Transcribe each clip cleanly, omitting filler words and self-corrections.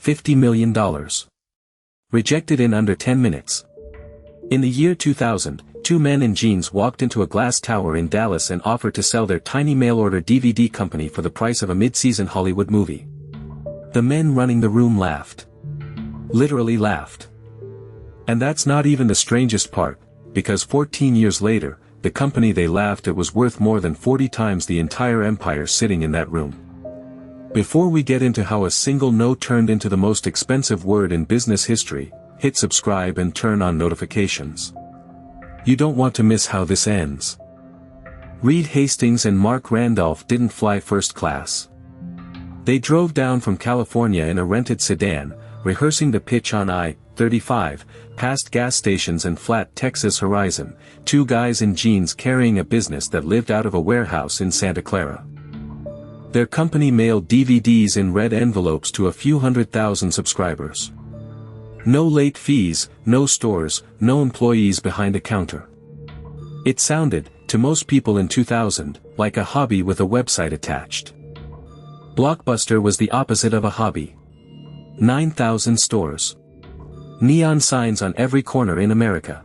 $50 million. Rejected in under 10 minutes. In the year 2000, two men in jeans walked into a glass tower in Dallas and offered to sell their tiny mail-order DVD company for the price of a mid-season Hollywood movie. The men running the room laughed. Literally laughed. And that's not even the strangest part, because 14 years later, the company they laughed at was worth more than 40 times the entire empire sitting in that room. Before we get into how a single no turned into the most expensive word in business history, hit subscribe and turn on notifications. You don't want to miss how this ends. Reed Hastings and Mark Randolph didn't fly first class. They drove down from California in a rented sedan, rehearsing the pitch on I-35, past gas stations and flat Texas horizon, two guys in jeans carrying a business that lived out of a warehouse in Santa Clara. Their company mailed DVDs in red envelopes to a few 100,000 subscribers. No late fees, no stores, no employees behind a counter. It sounded, to most people in 2000, like a hobby with a website attached. Blockbuster was the opposite of a hobby. 9,000 stores. Neon signs on every corner in America.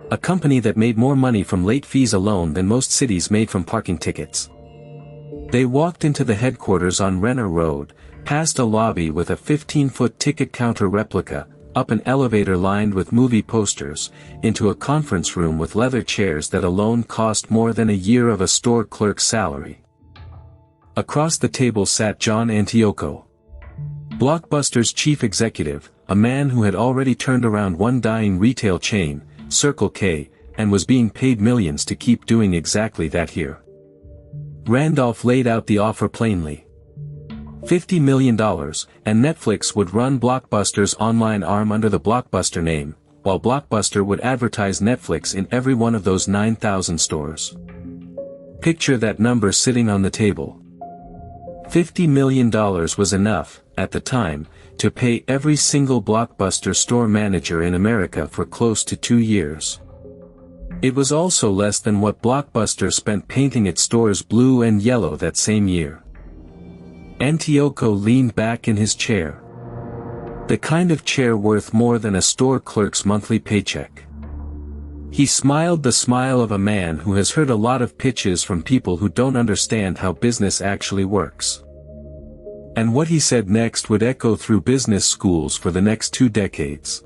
A company that made more money from late fees alone than most cities made from parking tickets. They walked into the headquarters on Renner Road, past a lobby with a 15-foot ticket counter replica, up an elevator lined with movie posters, into a conference room with leather chairs that alone cost more than a year of a store clerk's salary. Across the table sat John Antioco, Blockbuster's chief executive, a man who had already turned around one dying retail chain, Circle K, and was being paid millions to keep doing exactly that here. Randolph laid out the offer plainly. $50 million, and Netflix would run Blockbuster's online arm under the Blockbuster name, while Blockbuster would advertise Netflix in every one of those 9,000 stores. Picture that number sitting on the table. $50 million was enough, at the time, to pay every single Blockbuster store manager in America for close to 2 years. It was also less than what Blockbuster spent painting its stores blue and yellow that same year. Antioco leaned back in his chair. The kind of chair worth more than a store clerk's monthly paycheck. He smiled the smile of a man who has heard a lot of pitches from people who don't understand how business actually works. And what he said next would echo through business schools for the next 2 decades.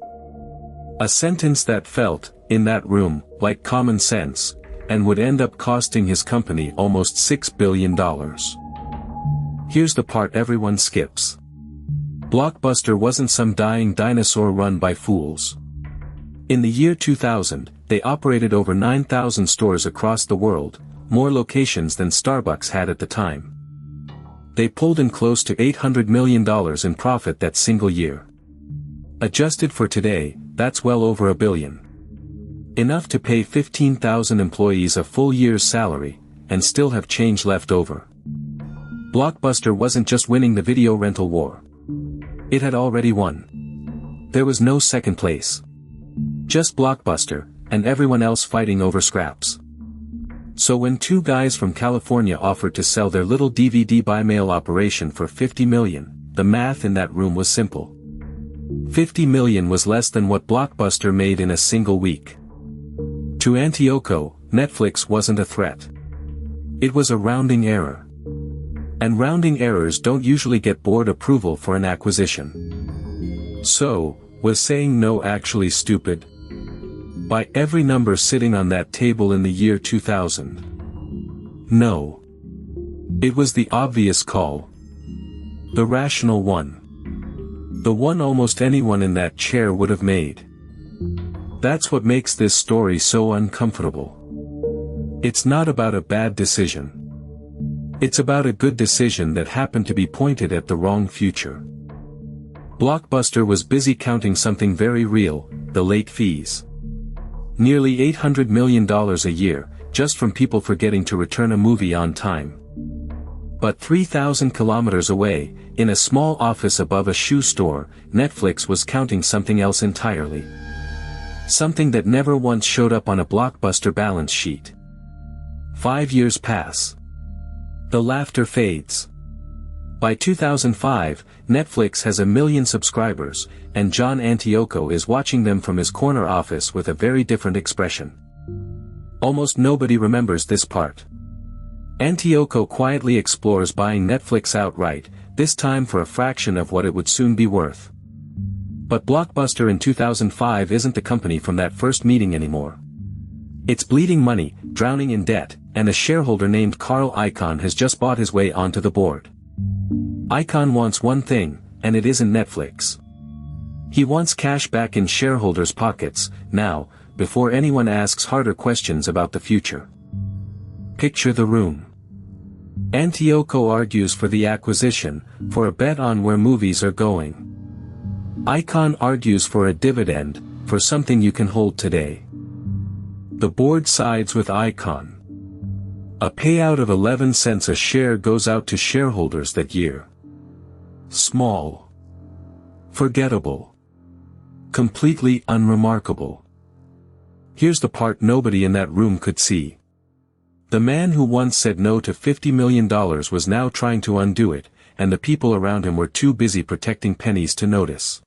A sentence that felt, in that room, like common sense, and would end up costing his company almost $6 billion. Here's the part everyone skips. Blockbuster wasn't some dying dinosaur run by fools. In the year 2000, they operated over 9,000 stores across the world, more locations than Starbucks had at the time. They pulled in close to $800 million in profit that single year. Adjusted for today, that's well over $1 billion. Enough to pay 15,000 employees a full year's salary, and still have change left over. Blockbuster wasn't just winning the video rental war. It had already won. There was no second place. Just Blockbuster, and everyone else fighting over scraps. So when two guys from California offered to sell their little DVD by mail operation for $50 million, the math in that room was simple. $50 million was less than what Blockbuster made in a single week. To Antioco, Netflix wasn't a threat. It was a rounding error. And rounding errors don't usually get board approval for an acquisition. So, was saying no actually stupid? By every number sitting on that table in the year 2000. No. It was the obvious call. The rational one. The one almost anyone in that chair would have made. That's what makes this story so uncomfortable. It's not about a bad decision. It's about a good decision that happened to be pointed at the wrong future. Blockbuster was busy counting something very real, the late fees. Nearly $800 million a year, just from people forgetting to return a movie on time. But 3,000 kilometers away, in a small office above a shoe store, Netflix was counting something else entirely. Something that never once showed up on a Blockbuster balance sheet. 5 years pass. The laughter fades. By 2005, Netflix has 1 million subscribers, and John Antioco is watching them from his corner office with a very different expression. Almost nobody remembers this part. Antioco quietly explores buying Netflix outright, this time for a fraction of what it would soon be worth. But Blockbuster in 2005 isn't the company from that first meeting anymore. It's bleeding money, drowning in debt, and a shareholder named Carl Icahn has just bought his way onto the board. Icahn wants one thing, and it isn't Netflix. He wants cash back in shareholders' pockets, now, before anyone asks harder questions about the future. Picture the room. Antioco argues for the acquisition, for a bet on where movies are going. Icahn argues for a dividend, for something you can hold today. The board sides with Icahn. A payout of 11 cents a share goes out to shareholders that year. Small. Forgettable. Completely unremarkable. Here's the part nobody in that room could see. The man who once said no to $50 million was now trying to undo it, and the people around him were too busy protecting pennies to notice.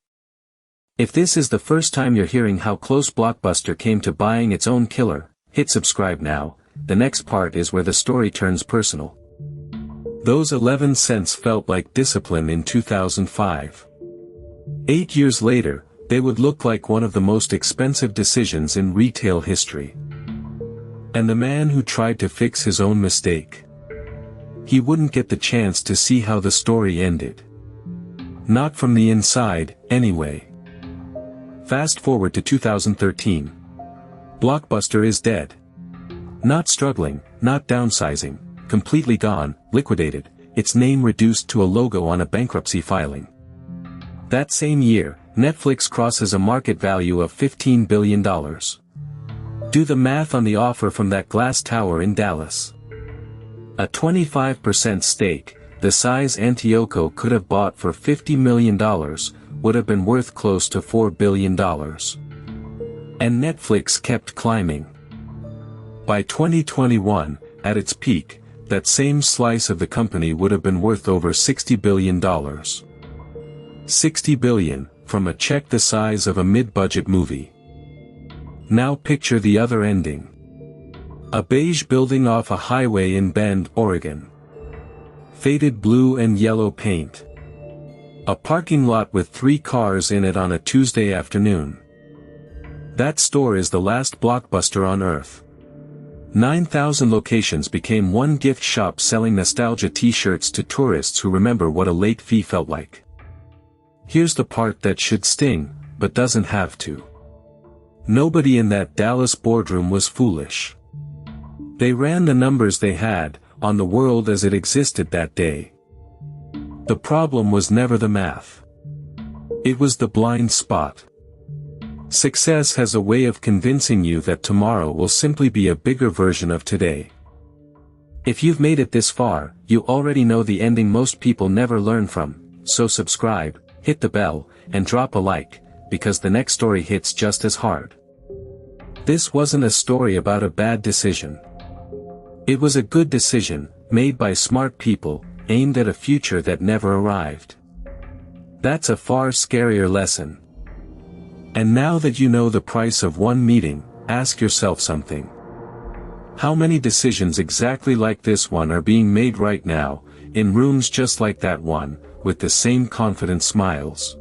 If this is the first time you're hearing how close Blockbuster came to buying its own killer, hit subscribe now. The next part is where the story turns personal. Those 11 cents felt like discipline in 2005. 8 years later, they would look like one of the most expensive decisions in retail history. And the man who tried to fix his own mistake. He wouldn't get the chance to see how the story ended. Not from the inside, anyway. Fast forward to 2013. Blockbuster is dead. Not struggling, not downsizing, completely gone, liquidated, its name reduced to a logo on a bankruptcy filing. That same year, Netflix crosses a market value of $15 billion. Do the math on the offer from that glass tower in Dallas. A 25% stake, the size Antioco could have bought for $50 million, would have been worth close to $4 billion. And Netflix kept climbing. By 2021, at its peak, that same slice of the company would have been worth over $60 billion. $60 billion, from a check the size of a mid-budget movie. Now picture the other ending. A beige building off a highway in Bend, Oregon. Faded blue and yellow paint. A parking lot with 3 cars in it on a Tuesday afternoon. That store is the last Blockbuster on Earth. 9,000 locations became one gift shop selling nostalgia t-shirts to tourists who remember what a late fee felt like. Here's the part that should sting, but doesn't have to. Nobody in that Dallas boardroom was foolish. They ran the numbers they had, on the world as it existed that day. The problem was never the math. It was the blind spot. Success has a way of convincing you that tomorrow will simply be a bigger version of today. If you've made it this far, you already know the ending most people never learn from, so subscribe, hit the bell, and drop a like, because the next story hits just as hard. This wasn't a story about a bad decision. It was a good decision, made by smart people, aimed at a future that never arrived. That's a far scarier lesson. And now that you know the price of one meeting, ask yourself something. How many decisions exactly like this one are being made right now, in rooms just like that one, with the same confident smiles?